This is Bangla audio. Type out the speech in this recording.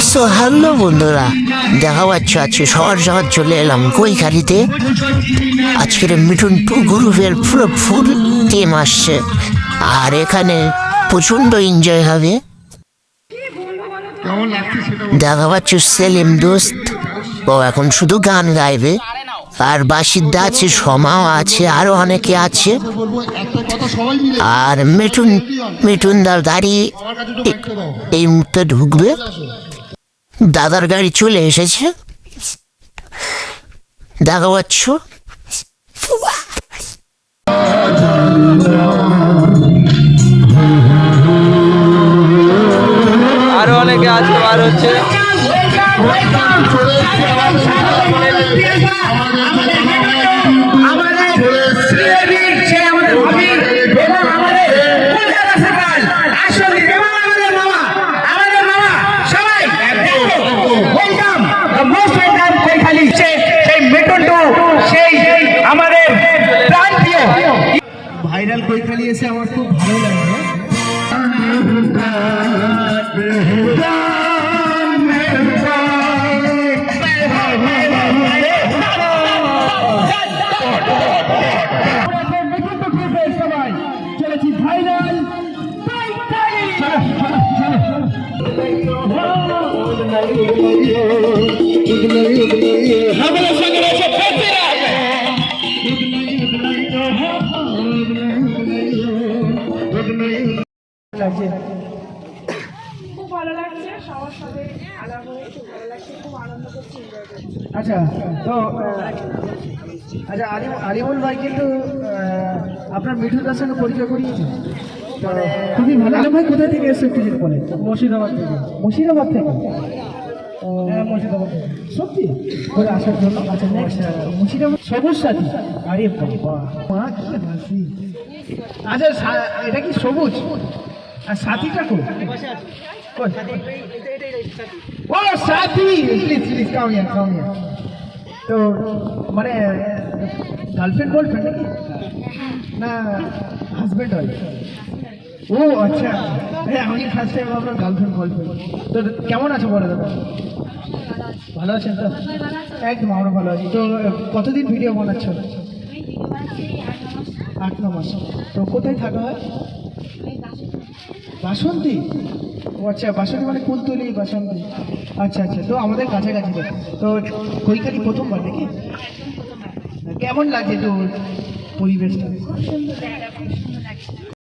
সো হ্যালো বন্ধুরা, দেখা পাচ্ছ আজকে সবার সবার চলে এলাম কৈখালিতে। আজকের মিঠুন টু গ্রুপের পুরো ফুল টিম আসছে, আর এখানে প্রচণ্ড এনজয় হবে। দেখা পাচ্ছ সেলিম দোস্ত, ও এখন শুধু গান গাইবে, আর বাসিদা আছে, সমাও আছে, আরো অনেকে আছে। আর মিঠুন দার গাড়ি এই মুহূর্তে ঢুকবে। দাদার গাড়ি চলে এসেছে, দেখা পাচ্ছ। আরো অনেকে আসতে বার হচ্ছে। ভাইরাল কৈখালি এসে আমার খুব ভালো লাগে। সবাই চলেছি ভাইরাল খুব ভালো লাগছে, সবার সাথে আলাপ হয়ে খুব ভালো লাগছে, খুব আনন্দ করছি, এনজয় করছি। আচ্ছা, তো আচ্ছা আলিমুল ভাই কিন্তু আপনার মিঠুদার সঙ্গে পরিচয় করিয়েছে, খুবই ভালো। আলিম ভাই কোথা থেকে এসে একটু যদি বলেন? মুর্শিদাবাদ থেকে। মুর্শিদাবাদ থেকে? হ্যাঁ, মুর্শিদাবাদ থেকে। সত্যি করে আসার জন্য। আচ্ছা, নেক্সট মুর্শিদাবাদ সবুজ সাথী। আরে বাবা, মা কি হাসি। আচ্ছা, এটা কি সবুজ আর সাথীটা কোন? ও Sathi, please please come here, come here. তো মানে গার্লফ্রেন্ড বয়ফ্রেন্ড নাকি, না হাজব্যান্ড হয়? ও আচ্ছা, হ্যাঁ আমি ফার্স্ট টাইম আপনার গার্লফ্রেন্ড বয়ফ্রেন্ড। তো কেমন আছো বলো দাদা? ভালো আছেন তো? একদম আমরা ভালো আছি। তো কতদিন ভিডিও বানাচ্ছ? 8-9 মাস। তো কোথায় থাকা হয়? বাসন্তী। ও আচ্ছা, বাসন্তী মানে কুলতলি বাসন্তী। আচ্ছা আচ্ছা, তো আমাদের কাছাকাছি। তো কৈখালি প্রথমবার নাকি? কেমন লাগছে তো পরিবেশটা?